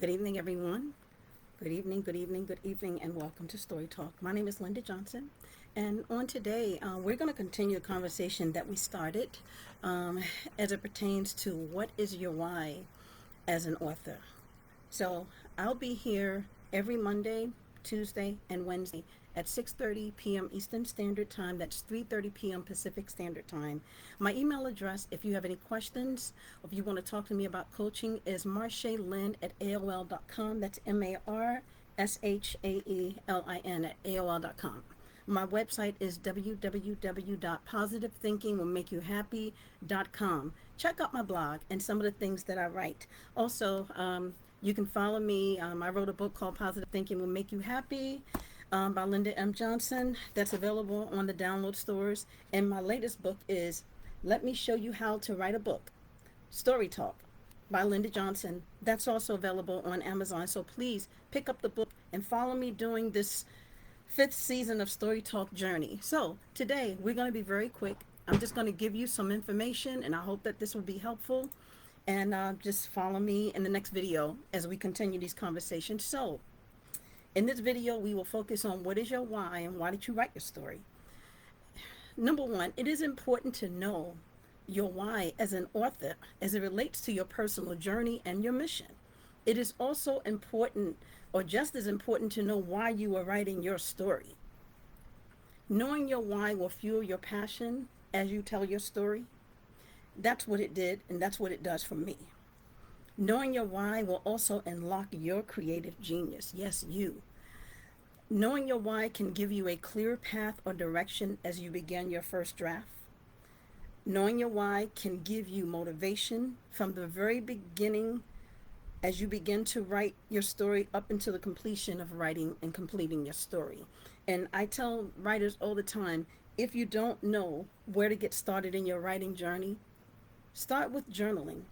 Good evening, everyone. Good evening, and welcome to Story Talk. My name is Linda Johnson, and on today, we're going to continue a conversation that we started as it pertains to what is your why as an author. So I'll be here every Monday, Tuesday, and Wednesday at 6:30 p.m. Eastern Standard Time. That's 3:30 p.m. Pacific Standard Time. My email address, if you have any questions, or if you want to talk to me about coaching, is marshaelin at AOL.com. That's MARSHAELIN at AOL.com. My website is www.positivethinkingwillmakeyouhappy.com. Check out my blog and some of the things that I write. Also, you can follow me. I wrote a book called Positive Thinking Will Make You Happy by Linda M. Johnson. That's available on the download stores. And my latest book is Let Me Show You How to Write a Book, Story Talk by Linda Johnson. That's also available on Amazon. So please pick up the book and follow me during this fifth season of Story Talk Journey. So today we're going to be very quick. I'm just going to give you some information, and I hope that this will be helpful. And just follow me in the next video as we continue these conversations. So in this video, we will focus on what is your why and why did you write your story. Number one, it is important to know your why as an author as it relates to your personal journey and your mission. It is also important, or just as important, to know why you are writing your story. Knowing your why will fuel your passion as you tell your story. That's what it did, and that's what it does for me. Knowing your why will also unlock your creative genius. Yes, you. Knowing your why can give you a clear path or direction as you begin your first draft. Knowing your why can give you motivation from the very beginning as you begin to write your story up until the completion of writing and completing your story. And I tell writers all the time, if you don't know where to get started in your writing journey, start with journaling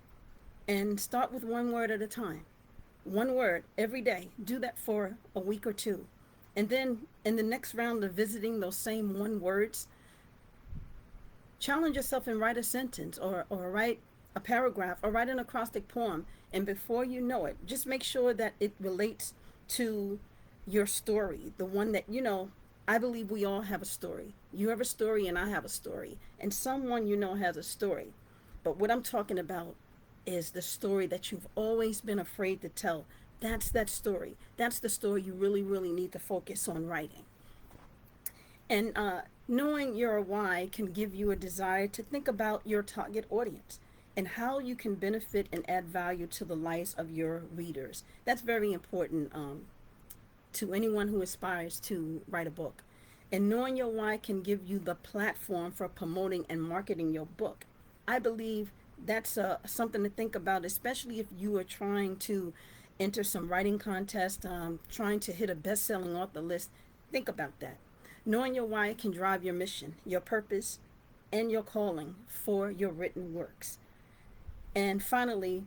and start with one word at a time. One word every day. Do that for a week or two. And then in the next round of visiting those same one words, challenge yourself and write a sentence or write a paragraph or write an acrostic poem. And before you know it, just make sure that it relates to your story, the one that, I believe we all have a story. You have a story and I have a story. And someone has a story. But what I'm talking about is the story that you've always been afraid to tell. That's that story. That's the story you really, really need to focus on writing. And knowing your why can give you a desire to think about your target audience and how you can benefit and add value to the lives of your readers. That's very important to anyone who aspires to write a book. And knowing your why can give you the platform for promoting and marketing your book. I believe that's something to think about, especially if you are trying to enter some writing contest, trying to hit a best-selling author list. Think about that. Knowing your why can drive your mission, your purpose, and your calling for your written works. And finally,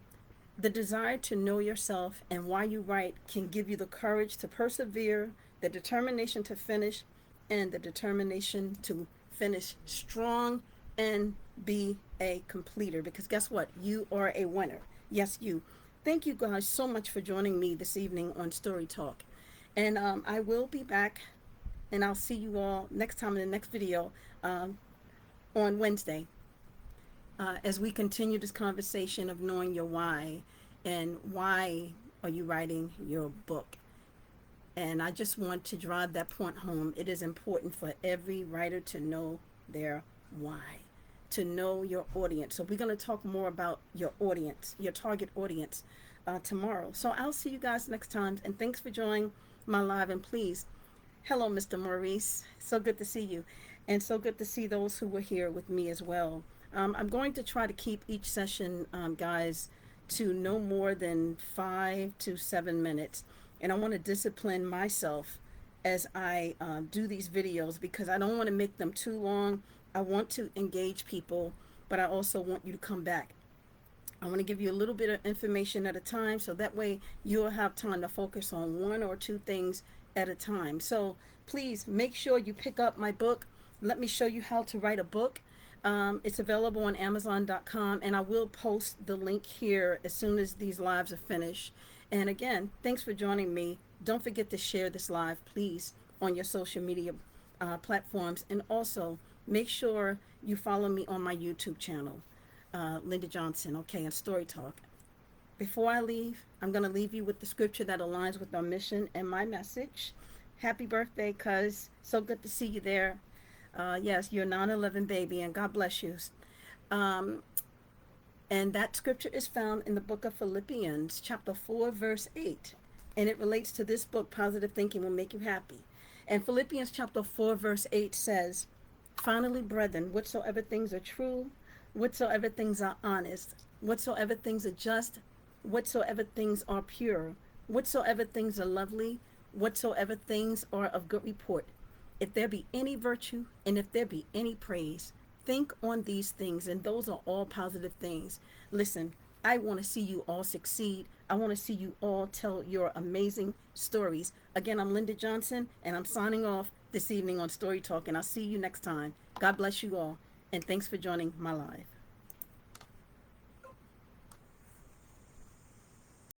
the desire to know yourself and why you write can give you the courage to persevere, the determination to finish, and the determination to finish strong and be a completer. Because guess what? You are a winner. Yes, you. Thank you guys so much for joining me this evening on Story Talk. And I will be back, and I'll see you all next time in the next video on Wednesday as we continue this conversation of knowing your why and why are you writing your book. And I just want to drive that point home. It is important for every writer to know their why, to know your audience. So we're going to talk more about your audience, your target audience tomorrow. So I'll see you guys next time. And thanks for joining my live. And please, hello, Mr. Maurice. So good to see you. And so good to see those who were here with me as well. I'm going to try to keep each session, guys, to no more than 5 to 7 minutes. And I want to discipline myself as I do these videos because I don't want to make them too long. I want to engage people, but I also want you to come back. I want to give you a little bit of information at a time so that way you'll have time to focus on one or two things at a time. So please make sure you pick up my book. Let me show you how to write a book. It's available on Amazon.com, and I will post the link here as soon as these lives are finished. And again, thanks for joining me. Don't forget to share this live, please, on your social media platforms. And also, make sure you follow me on my YouTube channel, Linda Johnson, okay, and Story Talk. Before I leave, I'm going to leave you with the scripture that aligns with our mission and my message. Happy birthday, cuz. So good to see you there. Yes, you're 9/11 baby, and God bless you. Um, and that scripture is found in the book of Philippians, chapter 4, verse 8. And it relates to this book, Positive Thinking Will Make You Happy. And Philippians chapter 4, verse 8 says, finally, brethren, whatsoever things are true, whatsoever things are honest, whatsoever things are just, whatsoever things are pure, whatsoever things are lovely, whatsoever things are of good report, if there be any virtue and if there be any praise, think on these things. And those are all positive things. Listen, I want to see you all succeed. I want to see you all tell your amazing stories. Again, I'm Linda Johnson, and I'm signing off this evening on Story Talk, and I'll see you next time. God bless you all, and thanks for joining my live.